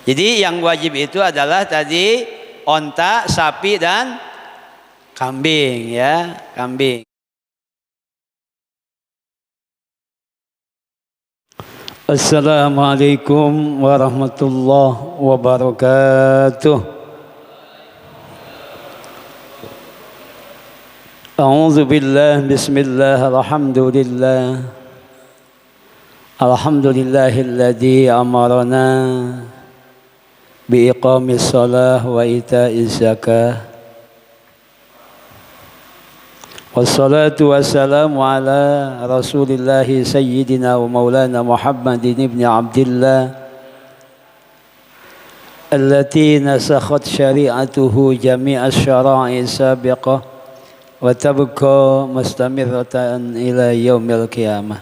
Jadi yang wajib itu adalah tadi onta, sapi dan kambing ya, kambing. Assalamualaikum warahmatullahi wabarakatuh. A'udzu billah, bismillah, alhamdulillah. Alhamdulillahilladzi amarana biiqamis shalah wa ita'iz zakah. Wassalatu wassalamu ala rasulillahi sayyidina wa maulana Muhammadin ibn Abdillah allati nasakhat syari'atuhu jami'as syara'i sabiqah wa tabqa mustamirratan ila yaumil qiyamah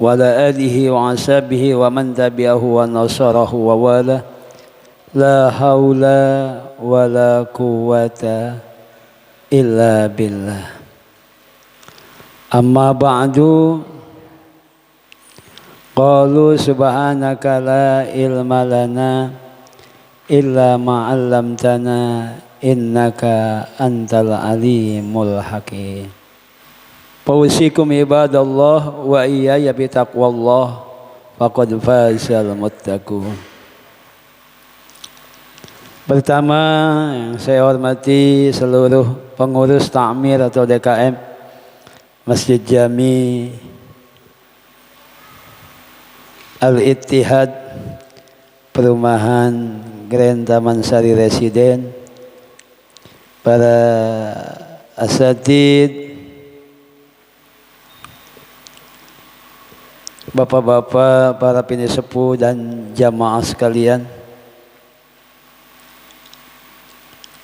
wa ala alihi wa ashabihi wa man tabi'ahu wa nasarahu wa wala la haula wa la quwwata illa billah. Amma ba'du. Qalu subhanaka la ilma lana illa ma 'allamtana innaka antal alimul hakim. Fausikum ibadallah wa iyaya bitaqwallah faqad fazal muttaqun. Pertama yang saya hormati seluruh pengurus takmir atau DKM Masjid Jami Al-Ittihad Perumahan Grand Taman Sari Residen, para asatid, bapak-bapak, para pinisepuh dan jamaah sekalian.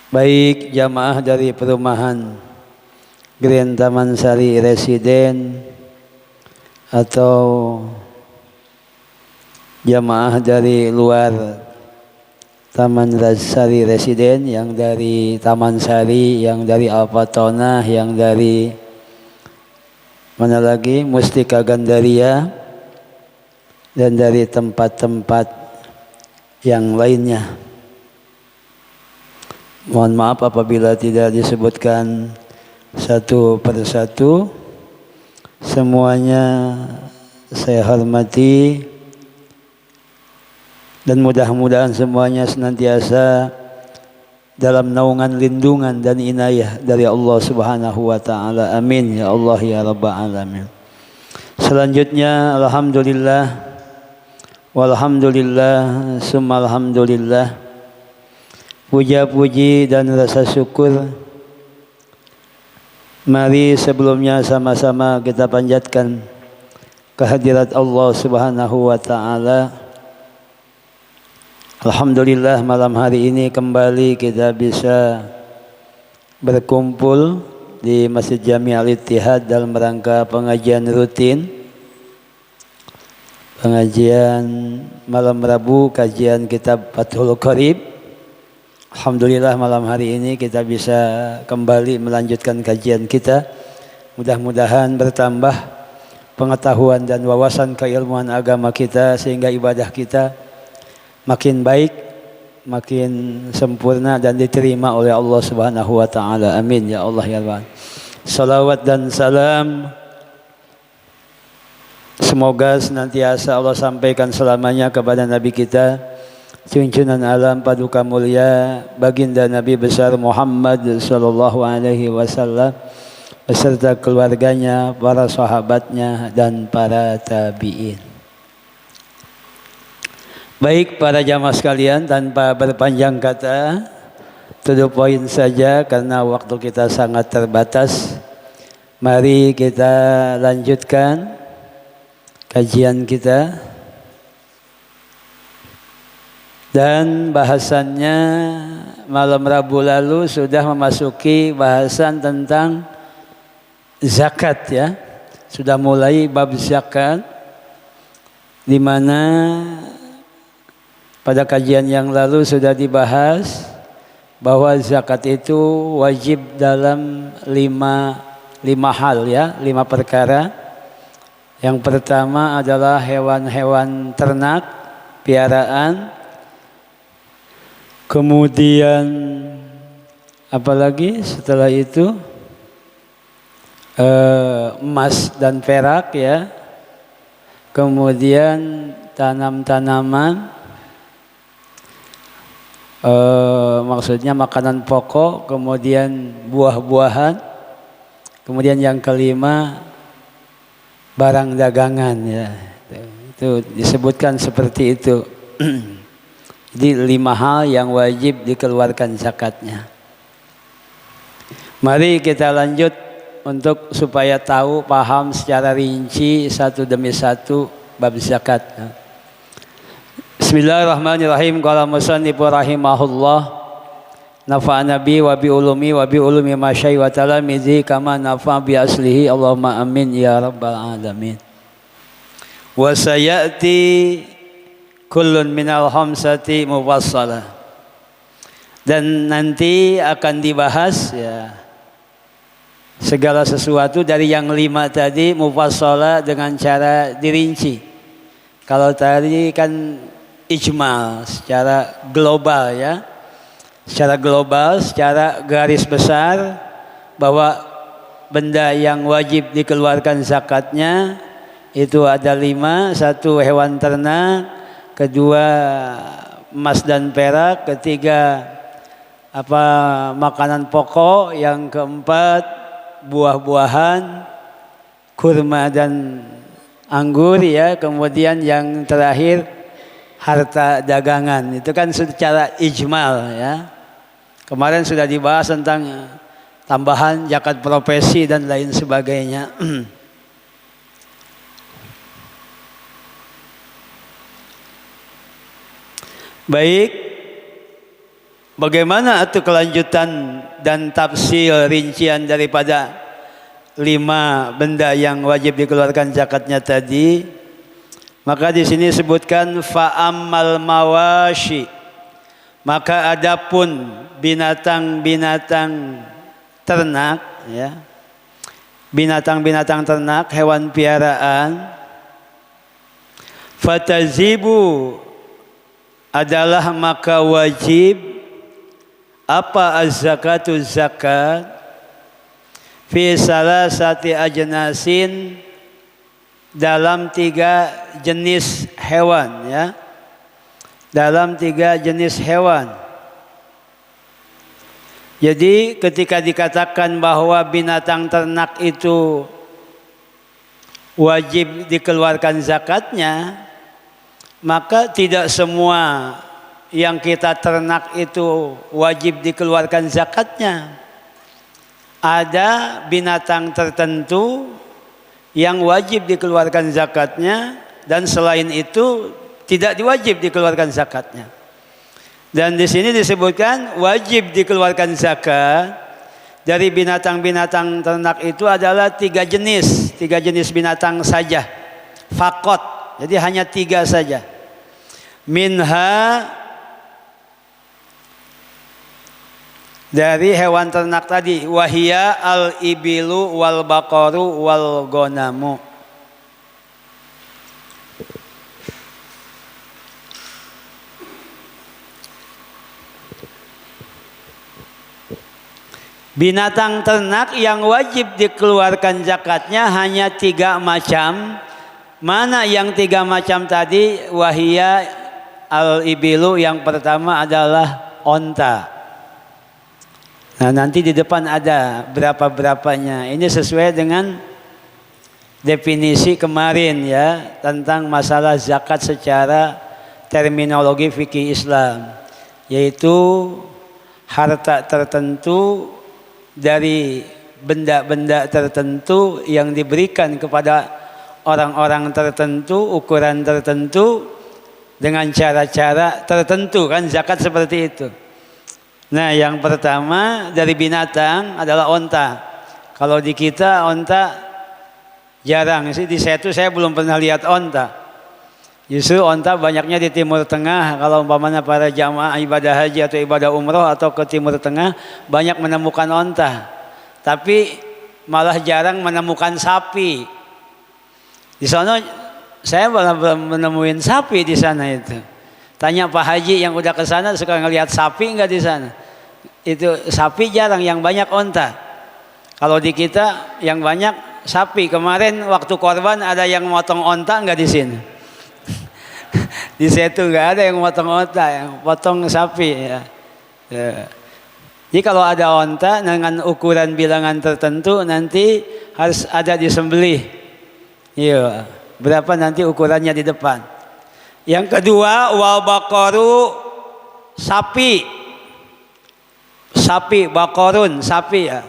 Baik jamaah dari perumahan Grand Taman Sari Residen atau jamaah dari luar Taman Sari Residen, yang dari Taman Sari, yang dari Alfatona, yang dari mana lagi, Mustika Gandaria, dan dari tempat-tempat yang lainnya. Mohon maaf apabila tidak disebutkan satu persatu. Semuanya saya hormati dan mudah-mudahan semuanya senantiasa dalam naungan lindungan dan inayah dari Allah Subhanahu wa taala. Amin ya Allah ya rabbal alamin. Selanjutnya alhamdulillah walhamdulillah summa alhamdulillah. Puja-puji dan rasa syukur mari sebelumnya sama-sama kita panjatkan kehadirat Allah Subhanahu wa taala. Alhamdulillah malam hari ini kembali kita bisa berkumpul di Masjid Jami Al-Ittihad dalam rangka pengajian rutin, pengajian malam Rabu, kajian kitab Fathul Qorib. Alhamdulillah malam hari ini kita bisa kembali melanjutkan kajian kita. Mudah-mudahan bertambah pengetahuan dan wawasan keilmuan agama kita sehingga ibadah kita makin baik, makin sempurna dan diterima oleh Allah Subhanahu wa taala. Amin ya Allah ya Rabb. Salawat dan salam semoga senantiasa Allah sampaikan selamanya kepada Nabi kita, junjungan alam paduka mulia baginda Nabi besar Muhammad sallallahu alaihi wasallam beserta keluarganya, para sahabatnya dan para tabi'in. Baik para jamaah sekalian, tanpa berpanjang kata, to the point saja karena waktu kita sangat terbatas. Mari kita lanjutkan kajian kita. Dan bahasannya malam Rabu lalu sudah memasuki bahasan tentang zakat ya. Sudah mulai bab zakat, di mana pada kajian yang lalu sudah dibahas bahwa zakat itu wajib dalam lima hal ya, 5 perkara. Yang pertama adalah hewan-hewan ternak, piaraan. Kemudian apalagi setelah itu emas dan perak ya. Kemudian tanam-tanaman, maksudnya makanan pokok, kemudian buah-buahan, kemudian yang kelima barang dagangan ya. Itu disebutkan seperti itu. Jadi 5 hal yang wajib dikeluarkan zakatnya. Mari kita lanjut untuk supaya tahu, paham secara rinci satu demi satu bab zakat. Bismillahirrahmanirrahim. Qala musannifu rahimahullah, nafa'ana bi wa bi ulumi masyai wa talamizi kama nafa' bi aslihi. Allahumma amin ya rabbal alamin. Wa sayati kullun minal khamsati mufassalah. Dan nanti akan dibahas ya segala sesuatu dari yang 5 tadi mufassalah dengan cara dirinci. Kalau tadi kan ijmal secara global ya. Secara global, secara garis besar bahwa benda yang wajib dikeluarkan zakatnya itu ada 5. 1 hewan ternak, kedua emas dan perak, ketiga makanan pokok, yang keempat buah-buahan, kurma dan anggur ya, kemudian yang terakhir harta dagangan. Itu kan secara ijmal ya. Kemarin sudah dibahas tentang tambahan zakat profesi dan lain sebagainya. Baik, bagaimana itu kelanjutan dan tafsir rincian daripada 5 benda yang wajib dikeluarkan zakatnya tadi? Maka di sini sebutkan fa'ammal mawashi, maka adapun binatang-binatang ternak ya, binatang-binatang ternak, hewan piaraan, fatazibu adalah maka wajib apa az-zakatu zakat fi salasati ajnasin, dalam 3 jenis hewan ya, dalam 3 jenis hewan. Jadi ketika dikatakan bahwa binatang ternak itu wajib dikeluarkan zakatnya, maka tidak semua yang kita ternak itu wajib dikeluarkan zakatnya. Ada binatang tertentu yang wajib dikeluarkan zakatnya, dan selain itu tidak diwajib dikeluarkan zakatnya. Dan di sini disebutkan wajib dikeluarkan zakat dari binatang-binatang ternak itu adalah 3 jenis, 3 jenis binatang saja. Fakot. Jadi hanya 3 saja. Minha, dari hewan ternak tadi, wahia al-ibilu wal baqaru wal gonamu. Binatang ternak yang wajib dikeluarkan zakatnya hanya 3 macam. Mana yang 3 macam tadi? Wahia al-ibilu, yang pertama adalah onta. Nah, nanti di depan ada berapa-berapanya. Ini sesuai dengan definisi kemarin ya, tentang masalah zakat secara terminologi fikih Islam, yaitu harta tertentu dari benda-benda tertentu yang diberikan kepada orang-orang tertentu, ukuran tertentu, dengan cara-cara tertentu, kan zakat seperti itu. Nah, yang pertama dari binatang adalah onta. Kalau di kita onta jarang sih, di saya belum pernah lihat onta. Justru onta banyaknya di Timur Tengah. Kalau umpamanya para jamaah ibadah haji atau ibadah umroh atau ke Timur Tengah, banyak menemukan onta. Tapi malah jarang menemukan sapi. Di sana saya malah belum menemuin sapi di sana itu. Tanya Pak Haji yang udah ke sana suka ngelihat sapi nggak di sana? Itu sapi jarang, yang banyak onta. Kalau di kita yang banyak sapi. Kemarin waktu korban ada yang motong onta nggak di sini? Di situ nggak ada yang motong onta, yang potong sapi ya. Jadi kalau ada onta dengan ukuran bilangan tertentu nanti harus ada disembelih. Iya, berapa nanti ukurannya di depan. Yang kedua wal baqaru, sapi. Sapi, baqarun, sapi ya.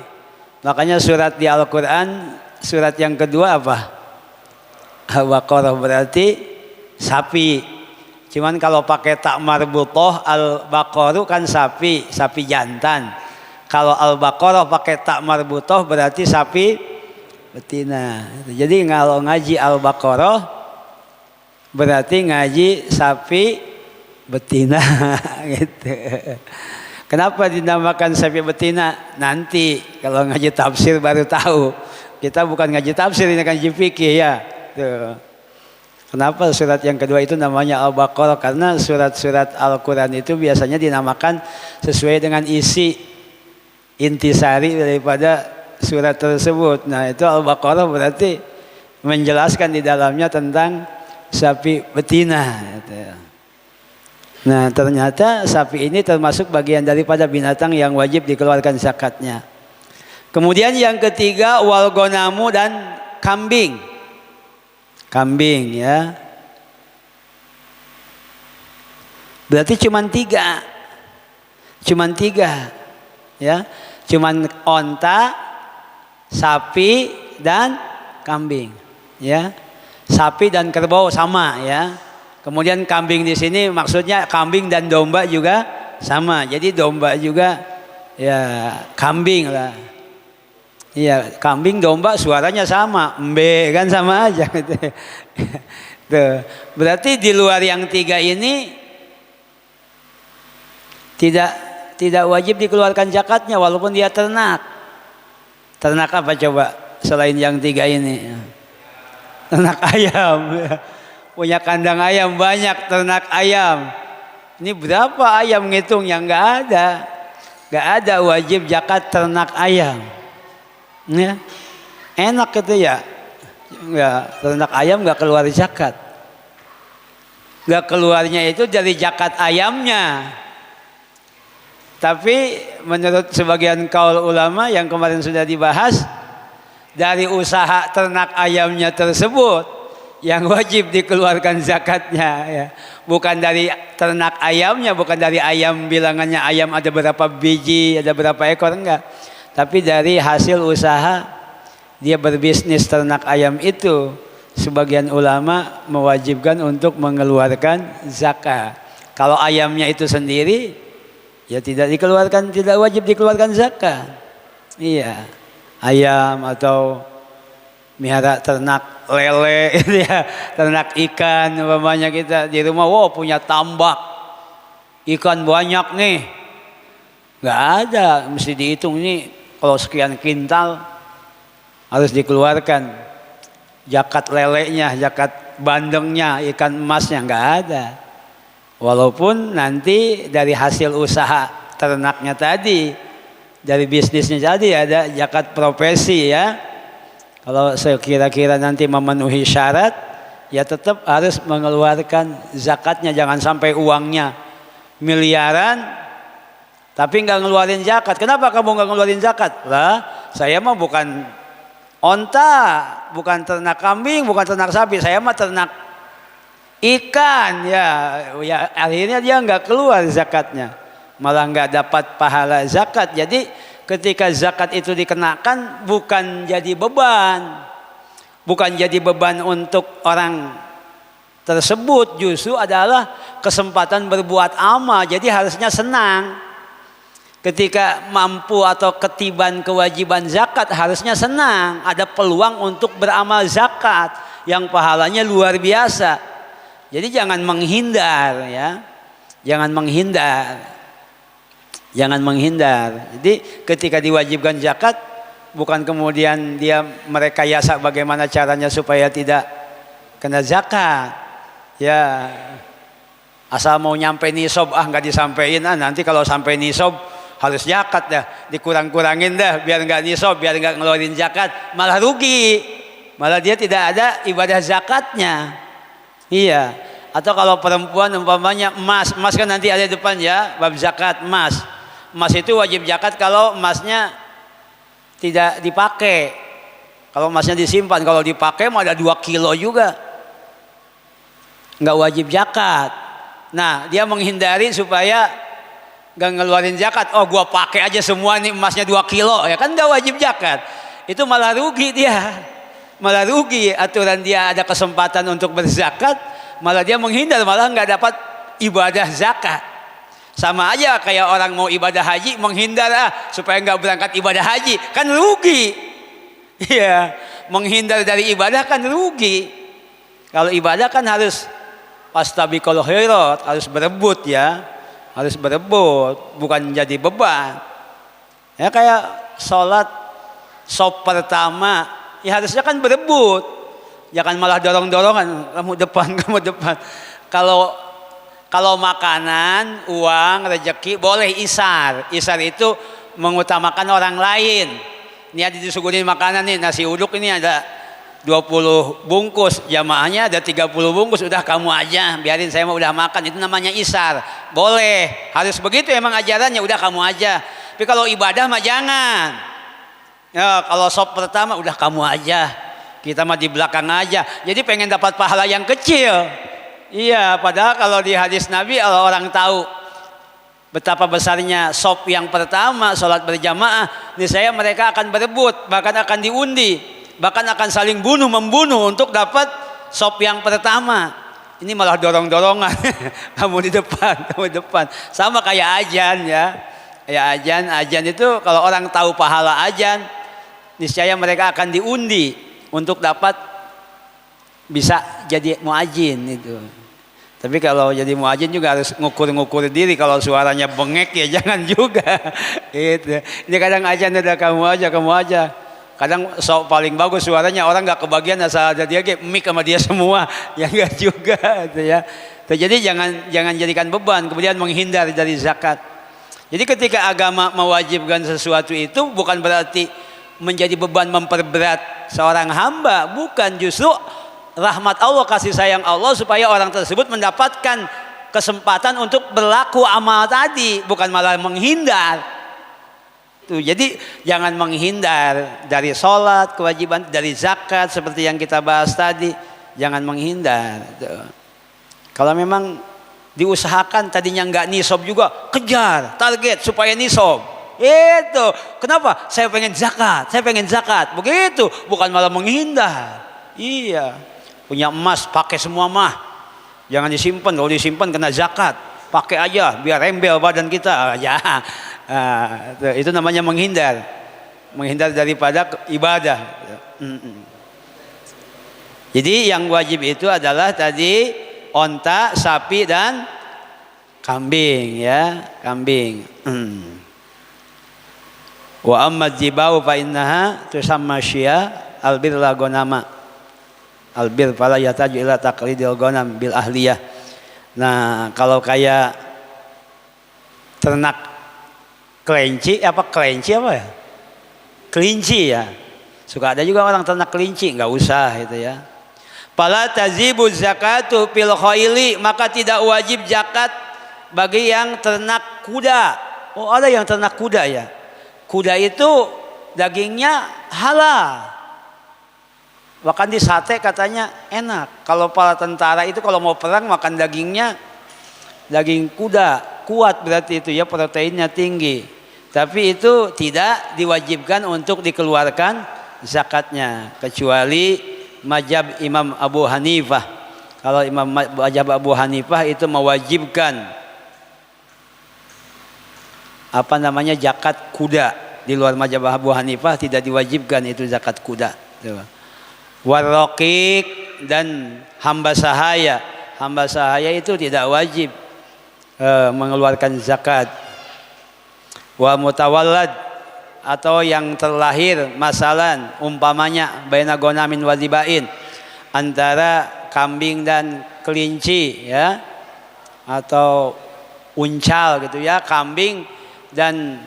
Makanya surat di Al-Qur'an surat yang kedua apa? Al-Baqarah, berarti sapi. Cuman kalau pakai tak marbutoh, al-baqaru kan sapi, sapi jantan. Kalau al-baqarah pakai tak marbutoh berarti sapi betina. Jadi kalau ngaji al-baqarah berarti ngaji sapi betina gitu. Kenapa dinamakan sapi betina? Nanti kalau ngaji tafsir baru tahu. Kita bukan ngaji tafsir, ini ngaji fikih ya. Tuh. Kenapa surat yang kedua itu namanya Al-Baqarah? Karena surat-surat Al-Quran itu biasanya dinamakan sesuai dengan isi intisari daripada surat tersebut. Nah itu Al-Baqarah berarti menjelaskan di dalamnya tentang sapi betina. Nah ternyata sapi ini termasuk bagian daripada binatang yang wajib dikeluarkan zakatnya. Kemudian yang ketiga wal gonamu, dan kambing. Kambing ya. Berarti cuman tiga ya. Cuman onta, sapi dan kambing ya. Sapi dan kerbau sama ya. Kemudian kambing di sini maksudnya kambing dan domba juga sama. Jadi domba juga ya kambing lah. Iya, kambing domba suaranya sama, mbe kan sama aja gitu. Tuh. Berarti di luar yang tiga ini tidak wajib dikeluarkan zakatnya walaupun dia ternak. Ternak apa coba selain yang tiga ini? Ternak ayam. Punya kandang ayam banyak, ternak ayam. Ini berapa ayam ngitung yang nggak ada wajib zakat ternak ayam. Ya, enak gitu ya. Ternak ayam nggak keluar zakat. Nggak keluarnya itu dari zakat ayamnya. Tapi menurut sebagian kaul ulama yang kemarin sudah dibahas, dari usaha ternak ayamnya tersebut yang wajib dikeluarkan zakatnya ya. Bukan dari ternak ayamnya, bukan dari ayam bilangannya ayam ada berapa biji, ada berapa ekor, enggak. Tapi dari hasil usaha dia berbisnis ternak ayam itu, sebagian ulama mewajibkan untuk mengeluarkan zakat. Kalau ayamnya itu sendiri ya tidak wajib dikeluarkan zakat. Iya. Ayam atau miara ternak lele ya, ternak ikan umpamanya kita di rumah punya tambak ikan banyak nih. Enggak ada, mesti dihitung ini kalau sekian kintal harus dikeluarkan zakat lelenya, zakat bandengnya, ikan emasnya, enggak ada. Walaupun nanti dari hasil usaha ternaknya tadi, dari bisnisnya tadi ada zakat profesi ya. Kalau sekira-kira nanti memenuhi syarat, ya tetap harus mengeluarkan zakatnya. Jangan sampai uangnya miliaran tapi nggak ngeluarin zakat. Kenapa kamu nggak ngeluarin zakat? Lah, saya mah bukan onta, bukan ternak kambing, bukan ternak sapi. Saya mah ternak ikan ya. Akhirnya dia nggak keluar zakatnya, malah nggak dapat pahala zakat. Jadi ketika zakat itu dikenakan bukan jadi beban untuk orang tersebut, justru adalah kesempatan berbuat amal. Jadi harusnya senang. Ketika mampu atau ketiban kewajiban zakat harusnya senang, ada peluang untuk beramal zakat yang pahalanya luar biasa. Jadi jangan menghindar ya. Jangan menghindar. Jadi ketika diwajibkan zakat bukan kemudian dia merekayasa bagaimana caranya supaya tidak kena zakat. Ya. Asal mau nyampe nisob nggak disampein, nanti kalau sampai nisob harus zakat dah, dikurang-kurangin dah biar nggak nisob, biar nggak ngeluarin zakat, malah rugi, malah dia tidak ada ibadah zakatnya. Iya. Atau kalau perempuan umpamanya emas kan nanti ada depan ya bab zakat emas itu wajib zakat kalau emasnya tidak dipakai. Kalau emasnya disimpan, kalau dipakai mau ada 2 kilo juga nggak wajib zakat. Nah, dia menghindari supaya gak ngeluarin zakat. Oh, gua pakai aja semua nih emasnya 2 kilo, ya kan gak wajib zakat. Itu malah rugi dia. Malah rugi, aturan dia ada kesempatan untuk berzakat, malah dia menghindar, malah gak dapat ibadah zakat. Sama aja kayak orang mau ibadah haji menghindar supaya gak berangkat ibadah haji, kan rugi. Iya, menghindar dari ibadah kan rugi. Kalau ibadah kan harus fastabiqul khairat, harus berebut ya, harus berebut, bukan jadi beban. Ya kayak sholat sop pertama, ya harusnya kan berebut, jangan malah dorong-dorongan, kamu depan. Kalau makanan, uang, rezeki boleh isar. Isar itu mengutamakan orang lain. Ini ada disuguhin makanan nih, nasi uduk ini ada 20 bungkus, jamaahnya ada 30 bungkus, udah kamu aja, biarin saya mau udah makan, itu namanya isar. Boleh, harus begitu emang ajarannya, udah kamu aja. Tapi kalau ibadah mah jangan. Ya, kalau sop pertama udah kamu aja, kita mah di belakang aja. Jadi pengen dapat pahala yang kecil. Iya, padahal kalau di hadis Nabi, kalau orang tahu betapa besarnya sop yang pertama, sholat berjamaah, niscaya mereka akan berebut, bahkan akan diundi. Bahkan akan saling membunuh untuk dapat sop yang pertama. Ini malah dorong-dorongan. Kamu di depan. Sama kayak azan ya. Ya azan itu kalau orang tahu pahala azan, niscaya mereka akan diundi untuk dapat bisa jadi muadzin itu. Tapi kalau jadi muadzin juga harus ngukur diri, kalau suaranya bengek ya jangan juga. Gitu. Ini kadang azan udah kamu aja. Kadang paling bagus suaranya, orang nggak kebagian asal ada dia mic sama dia semua, ya nggak juga, gitu ya. Jadi jangan jadikan beban, kemudian menghindar dari zakat. Jadi ketika agama mewajibkan sesuatu itu bukan berarti menjadi beban memperberat seorang hamba, bukan, justru rahmat Allah, kasih sayang Allah supaya orang tersebut mendapatkan kesempatan untuk berlaku amal tadi, bukan malah menghindar. Jadi jangan menghindar dari sholat, kewajiban, dari zakat seperti yang kita bahas tadi, jangan menghindar. Kalau memang diusahakan tadinya nggak nisob juga, kejar target supaya nisob. Itu kenapa? Saya pengen zakat, begitu, bukan malah menghindar. Iya, punya emas pakai semua mah, jangan disimpan. Kalau disimpan kena zakat, pakai aja biar rembel badan kita. Ya. Nah, itu namanya menghindar daripada ibadah. Jadi yang wajib itu adalah tadi onta, sapi dan kambing ya, kambing. Wa amma dzibau fa innaha tusamma syia albir la gonama. Albir fala yataju ila taqlidil gonam bil ahliyah. Nah, kalau kayak ternak kelinci ya? Kelinci ya. Suka ada juga orang ternak kelinci, nggak usah itu ya. Fala tazibu zakatu fil khaili, maka tidak wajib zakat bagi yang ternak kuda. Oh, ada yang ternak kuda ya. Kuda itu dagingnya halal. Bahkan di sate katanya enak. Kalau para tentara itu kalau mau perang makan dagingnya, daging kuda, kuat berarti itu ya, proteinnya tinggi. Tapi itu tidak diwajibkan untuk dikeluarkan zakatnya, kecuali mazhab Imam Abu Hanifah. Kalau mazhab Abu Hanifah itu mewajibkan zakat kuda. Di luar mazhab Abu Hanifah tidak diwajibkan itu zakat kuda. Warraqiq dan hamba sahaya. Hamba sahaya itu tidak wajib mengeluarkan zakat. Wa mutawallad, atau yang terlahir, masalan umpamanya baina gonamin wa zibain, antara kambing dan kelinci ya. atau uncal gitu ya, kambing dan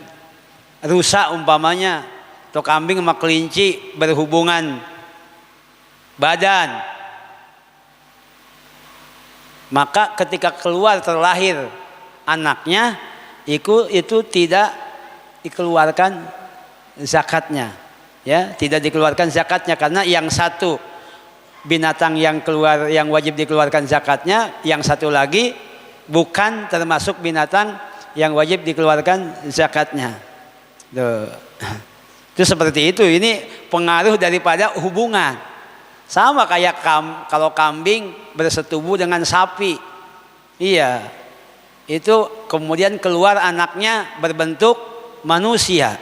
rusa umpamanya, atau kambing sama kelinci berhubungan badan, maka ketika keluar terlahir anaknya itu tidak dikeluarkan zakatnya, ya, tidak dikeluarkan zakatnya, karena yang satu binatang yang keluar yang wajib dikeluarkan zakatnya, yang satu lagi bukan termasuk binatang yang wajib dikeluarkan zakatnya. Tuh. Itu seperti itu. Ini pengaruh daripada hubungan. Sama kayak kalau kambing bersetubuh dengan sapi. Iya. Itu kemudian keluar anaknya berbentuk manusia.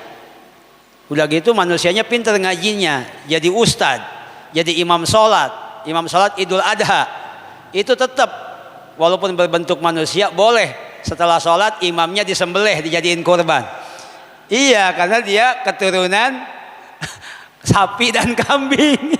Udah gitu manusianya pintar ngajinya, jadi ustadz, jadi imam sholat Idul Adha. Itu tetap walaupun berbentuk manusia boleh setelah sholat imamnya disembelih, dijadiin kurban. Iya, karena dia keturunan sapi dan kambing.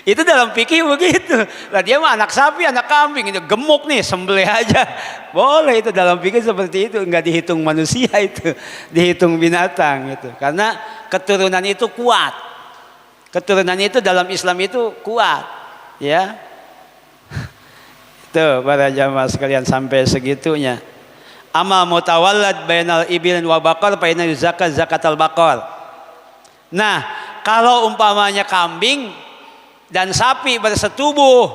Itu dalam fikih begitu. Lah dia mah anak sapi, anak kambing, itu gemuk nih, sembelih aja. Boleh, itu dalam fikih seperti itu, enggak dihitung manusia itu, dihitung binatang itu. Karena keturunan itu kuat. Keturunan itu dalam Islam itu kuat, ya. Tuh para jamaah sekalian, sampai segitunya. Amal mutawallad bainal ibilin wa baqar fa inna zakatal baqar. Nah, kalau umpamanya kambing dan sapi bersetubuh,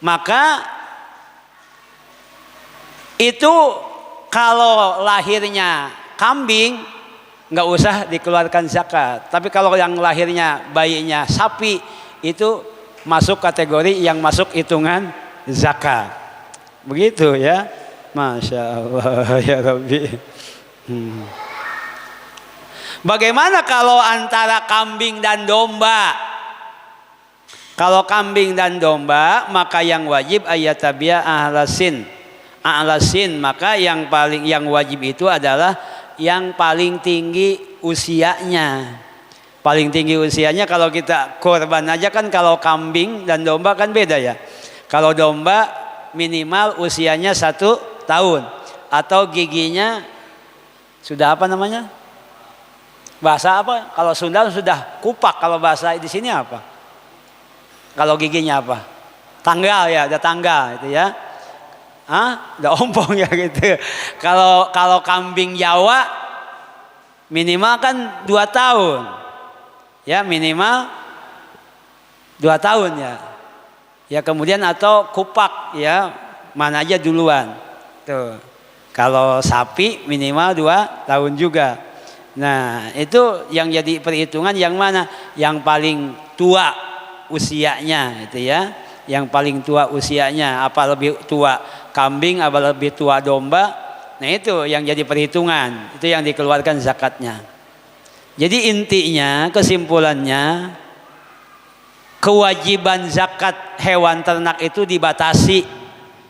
maka itu kalau lahirnya kambing nggak usah dikeluarkan zakat. Tapi kalau yang lahirnya bayinya sapi, itu masuk kategori yang masuk hitungan zakat. Begitu ya. Masya Allah ya Rabbi. Bagaimana kalau antara kambing dan domba? Kalau kambing dan domba, maka yang wajib ayatabia ahlasin. Ahlasin, maka yang wajib itu adalah yang paling tinggi usianya. Paling tinggi usianya, kalau kita korban aja kan, kalau kambing dan domba kan beda ya. Kalau domba minimal usianya 1 tahun atau giginya sudah apa namanya? Bahasa apa? Kalau Sunda sudah kupak, kalau bahasa di sini apa? Kalau giginya apa? Tanggal ya, udah tanggal itu ya. Udah ompong ya gitu. Kalau kambing Jawa minimal kan 2 tahun. Ya, minimal 2 tahun ya. Ya, kemudian atau kupak ya, mana aja duluan. Tuh. Kalau sapi minimal 2 tahun juga. Nah, itu yang jadi perhitungan yang mana? Yang paling tua usianya itu ya. Yang paling tua usianya, apa lebih tua kambing, apa lebih tua domba. Nah, itu yang jadi perhitungan. Itu yang dikeluarkan zakatnya. Jadi intinya, kesimpulannya, kewajiban zakat hewan ternak itu dibatasi,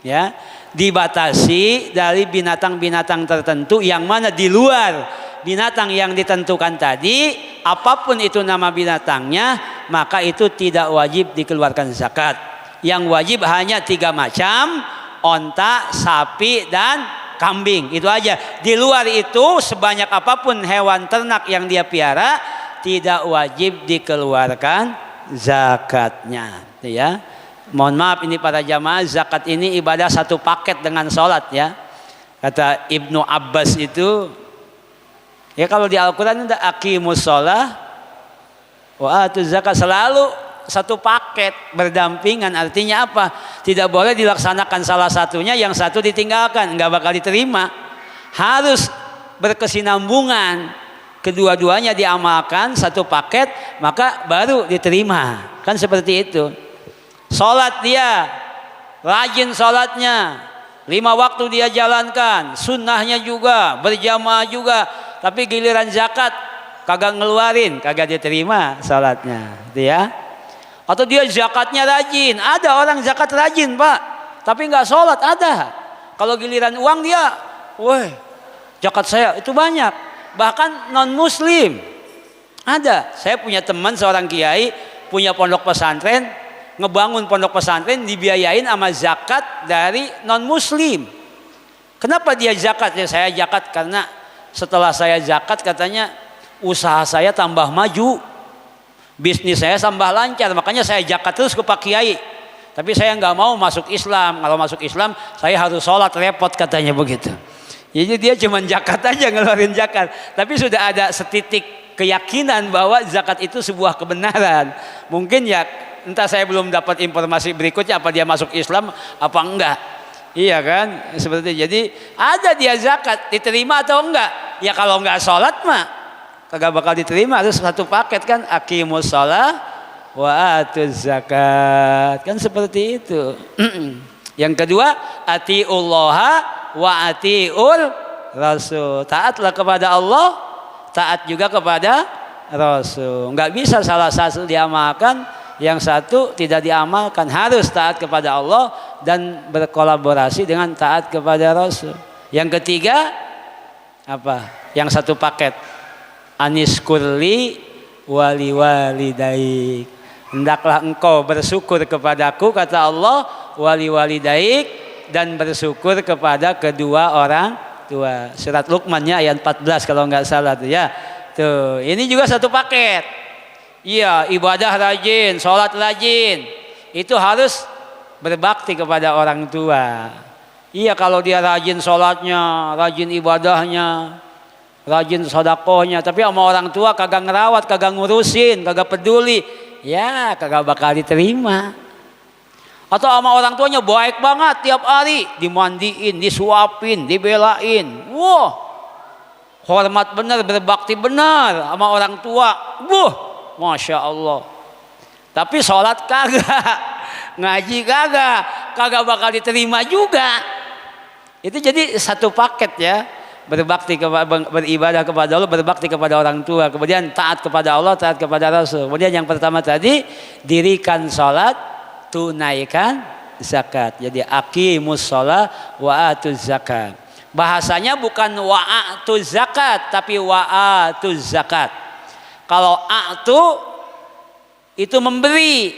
ya, dibatasi dari binatang-binatang tertentu yang mana di luar binatang yang ditentukan tadi, apapun itu nama binatangnya, maka itu tidak wajib dikeluarkan zakat. Yang wajib hanya 3 macam, onta, sapi, dan kambing. Itu aja. Di luar itu sebanyak apapun hewan ternak yang dia piara, tidak wajib dikeluarkan zakatnya, ya. Mohon maaf ini para jamaah, zakat ini ibadah satu paket dengan sholat ya. Kata Ibnu Abbas itu, ya kalau di Al-Quran ada aqimus sholah wa atuz zakat, selalu satu paket berdampingan. Artinya apa? Tidak boleh dilaksanakan salah satunya, yang satu ditinggalkan, nggak bakal diterima. Harus berkesinambungan, kedua-duanya diamalkan satu paket, maka baru diterima. Kan seperti itu. Sholat dia rajin, sholatnya 5 waktu dia jalankan, sunnahnya juga, berjamaah juga, tapi giliran zakat kagak ngeluarin, kagak diterima sholatnya, gitu ya. Atau dia zakatnya rajin, ada orang zakat rajin pak, tapi nggak sholat, ada. Kalau giliran uang dia, woi zakat saya itu banyak, bahkan non muslim ada. Saya punya teman seorang kiai, punya pondok pesantren, ngebangun pondok pesantren dibiayain sama zakat dari non muslim. Kenapa dia zakat? Ya saya zakat karena setelah saya zakat katanya usaha saya tambah maju, bisnis saya tambah lancar, makanya saya zakat terus ke Pak Kiai. Tapi saya nggak mau masuk Islam. Kalau masuk Islam saya harus sholat, repot katanya begitu. Jadi dia cuma zakat aja, ngeluarin zakat. Tapi sudah ada setitik keyakinan bahwa zakat itu sebuah kebenaran. Mungkin ya entah, saya belum dapat informasi berikutnya apa dia masuk Islam apa enggak. Iya kan? Seperti itu. Jadi ada dia zakat, diterima atau enggak? Ya kalau enggak sholat mah kagak bakal diterima, harus satu paket kan, aqimus shalah wa atuz zakat. Kan seperti itu. Yang kedua, atiullaha wa atiul rasul. Taatlah kepada Allah, taat juga kepada Rasul. Enggak bisa salah satu diamalkan, yang satu tidak diamalkan. Harus taat kepada Allah dan berkolaborasi dengan taat kepada Rasul. Yang ketiga apa? Yang satu paket. Aniskurli wali walidaik. Hendaklah engkau bersyukur kepadaku, kata Allah, wali walidaik, dan bersyukur kepada kedua orang tua. Surat Luqmannya ayat 14 kalau nggak salah tuh ya. Tuh, ini juga satu paket. Iya, ibadah rajin, sholat rajin. Itu harus berbakti kepada orang tua. Iya, kalau dia rajin sholatnya, rajin ibadahnya, rajin sedekahnya, tapi sama orang tua kagak ngerawat, kagak ngurusin, kagak peduli, ya kagak bakal diterima. Atau sama orang tuanya baik banget, tiap hari dimandiin, disuapin, dibelain. Wah, hormat benar, berbakti benar sama orang tua. Wah, Masya Allah. Tapi sholat kagak, ngaji kagak bakal diterima juga. Itu jadi satu paket ya. Berbakti beribadah kepada Allah, berbakti kepada orang tua, kemudian taat kepada Allah, taat kepada Rasul. Kemudian yang pertama tadi, dirikan sholat, tunaikan zakat. Jadi aqimus shalah wa atuz zakat. Bahasanya bukan wa atuz zakat, tapi wa atuz zakat. Kalau atu itu memberi.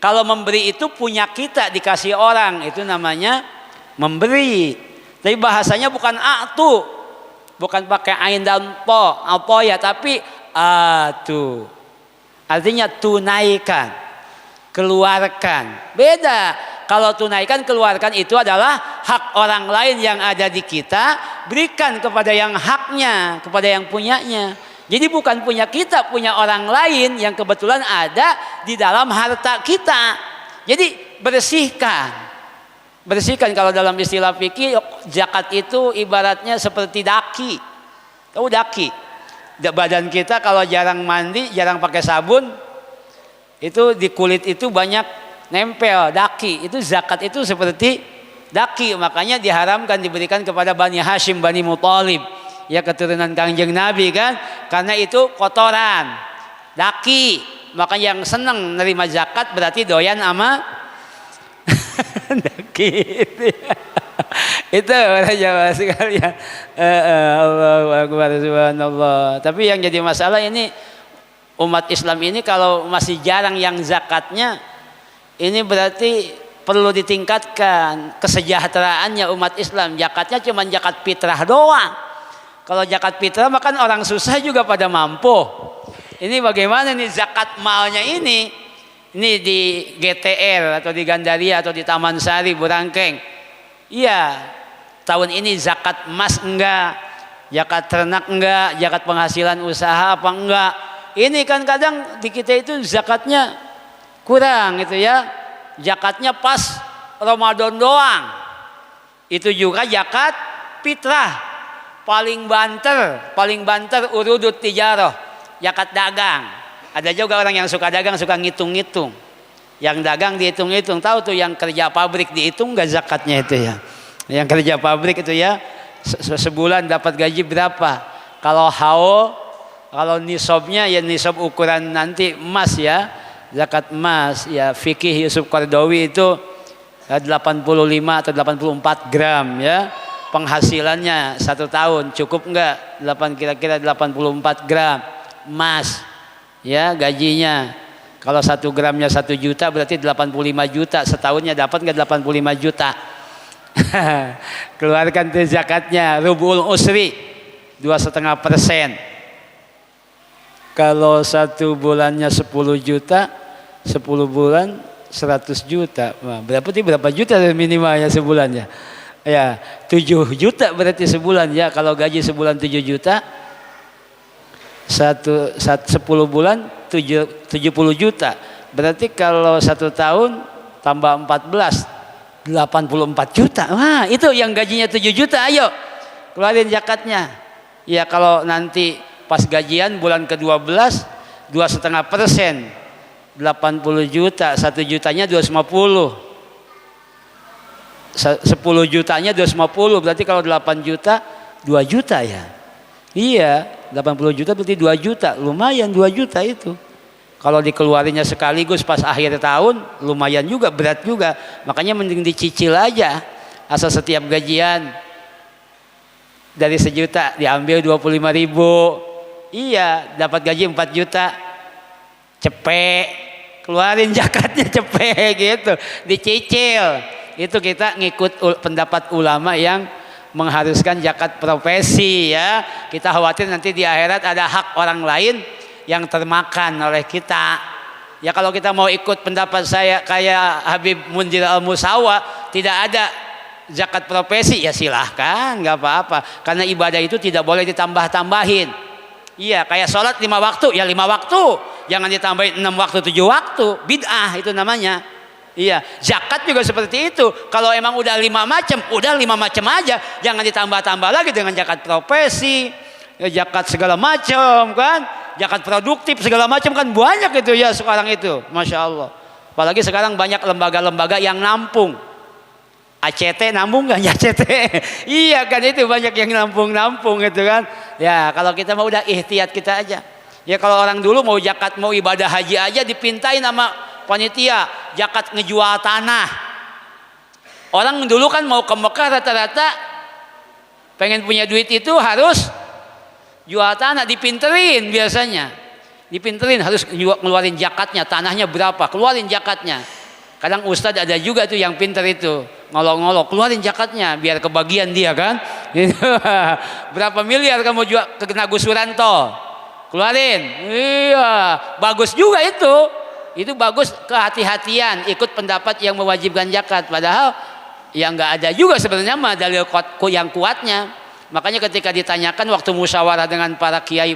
Kalau memberi itu punya kita, dikasih orang, itu namanya memberi. Tapi bahasanya bukan atu, bukan pakai ain dan po, apa ya, tapi atu. Artinya tunaikan, keluarkan. Beda. Kalau tunaikan, keluarkan itu adalah hak orang lain yang ada di kita, berikan kepada yang haknya, kepada yang punyanya. Jadi bukan punya kita, punya orang lain yang kebetulan ada di dalam harta kita. Jadi bersihkan. Bersihkan, kalau dalam istilah fikih, zakat itu ibaratnya seperti daki. Tahu daki? Badan kita kalau jarang mandi, jarang pakai sabun, itu di kulit itu banyak nempel daki. Itu zakat itu seperti daki. Makanya diharamkan diberikan kepada Bani Hashim, Bani Muthalib, ya keturunan Kangjeng Nabi kan, karena itu kotoran daki. Makanya yang senang nerima zakat berarti doyan sama daki. Itu orang Jawa sekalian. Allahu Akbar, subhanallah. Tapi yang jadi masalah ini, umat Islam ini kalau masih jarang yang zakatnya, ini berarti perlu ditingkatkan kesejahteraannya umat Islam. Zakatnya cuma zakat fitrah doang. Kalau zakat fitrah makan orang susah juga pada mampu. Ini bagaimana nih zakat malnya ini? Ini di GTR atau di Gandaria atau di Taman Sari Burangkeng. Iya, tahun ini zakat emas enggak, zakat ternak enggak, zakat penghasilan usaha apa enggak. Ini kan kadang di kita itu zakatnya kurang gitu ya. Zakatnya pas Ramadan doang. Itu juga zakat fitrah. Paling banter urudut tijarah, zakat dagang. Ada juga orang yang suka dagang, suka ngitung-ngitung. Yang dagang dihitung-hitung. Tahu tuh yang kerja pabrik dihitung gak zakatnya itu ya. Yang kerja pabrik itu ya, sebulan dapat gaji berapa. Kalau haul, kalau nisabnya ya nisab ukuran nanti emas ya. Zakat emas ya, fikih Yusuf Qardawi itu 85 atau 84 gram ya. Penghasilannya 1 tahun cukup enggak? Kira-kira 84 gram emas ya gajinya. Kalau 1 gramnya 1 juta berarti 85 juta. Setahunnya dapat nggak 85 juta? Keluarkan tuh zakatnya. Rubul usri 2,5%. Kalau 1 bulannya 10 juta, 10 bulan 100 juta. Wah, berapa juta minimalnya sebulannya? Ya, 7 juta berarti sebulan ya. Kalau gaji sebulan 7 juta, 10 bulan 70 juta. Berarti kalau 1 tahun tambah 14, 84 juta. Wah, itu yang gajinya 7 juta. Ayo, keluarin zakatnya. Ya kalau nanti pas gajian bulan ke-12, 2,5%. 80 juta, 1 jutanya 250. 10 jutanya 250, berarti kalau 8 juta 2 juta ya. Iya, 80 juta berarti 2 juta. Lumayan 2 juta itu. Kalau dikeluarinya sekaligus pas akhir tahun, lumayan juga, berat juga. Makanya mending dicicil aja. Asal setiap gajian dari 1 juta diambil 25.000. Iya, dapat gaji 4 juta. Cepet, keluarin zakatnya cepet gitu, dicicil. Itu kita ngikut pendapat ulama yang mengharuskan zakat profesi ya. Kita khawatir nanti di akhirat ada hak orang lain yang termakan oleh kita. Ya kalau kita mau ikut pendapat saya kayak Habib Munzir Al-Musawa, tidak ada zakat profesi, ya silahkan, nggak apa-apa. Karena ibadah itu tidak boleh ditambah-tambahin. Iya, kayak sholat 5 waktu, ya 5 waktu. Jangan ditambahin 6 waktu, 7 waktu. Bid'ah itu namanya. Iya, zakat juga seperti itu. Kalau emang udah 5 macam, udah 5 macam aja. Jangan ditambah-tambah lagi dengan zakat profesi, ya, zakat segala macam kan, zakat produktif segala macam kan banyak itu ya sekarang itu, masya Allah. Apalagi sekarang banyak lembaga-lembaga yang nampung. ACT nampung nggak ya ACT? Iya kan itu banyak yang nampung itu kan. Ya kalau kita mau udah ihtiyat kita aja. Ya kalau orang dulu mau zakat mau ibadah haji aja dipintain sama panitia zakat ngejual tanah. Orang dulu kan mau ke Mekah rata-rata pengen punya duit itu harus jual tanah, dipinterin biasanya. Dipinterin harus ngeluarin zakatnya, tanahnya berapa, keluarin zakatnya. Kadang ustadz ada juga tuh yang pinter itu, ngolok-ngolok, keluarin zakatnya biar kebagian dia kan. Berapa miliar kamu jual ke Agus Suranto? Keluarin. Iya, bagus juga itu. Itu bagus, kehati-hatian ikut pendapat yang mewajibkan zakat, padahal yang nggak ada juga sebenarnya mah dalil yang kuatnya. Makanya ketika ditanyakan waktu musyawarah dengan para kiai,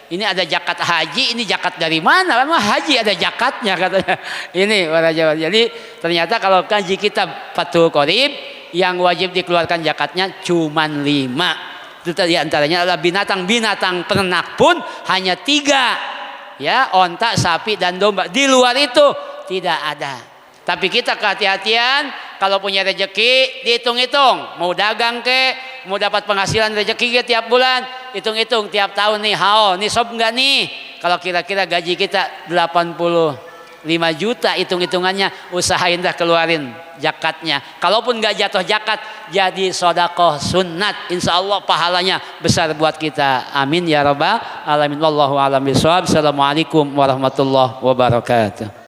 ini ada zakat haji, ini zakat dari mana? Memang haji ada zakatnya katanya. Ini para jawab. Jadi ternyata kalau kaji kitab Fathul Qorib yang wajib dikeluarkan zakatnya cuman 5. Itu diantaranya adalah binatang ternak pun hanya 3. Ya, onta, sapi dan domba. Di luar itu tidak ada. Tapi kita kehati-hatian kalau punya rezeki dihitung-hitung, mau dagang ke, mau dapat penghasilan rezeki ke tiap bulan, hitung-hitung tiap tahun nih, nih sob enggak nih? Kalau kira-kira gaji kita 85 juta, hitung-hitungannya usahain dah keluarin zakatnya. Kalaupun enggak jatuh zakat, jadi sedekah sunat, insyaallah pahalanya besar buat kita. Amin ya rabbal alamin. Wallahu a'lam bishawab. Assalamualaikum warahmatullahi wabarakatuh.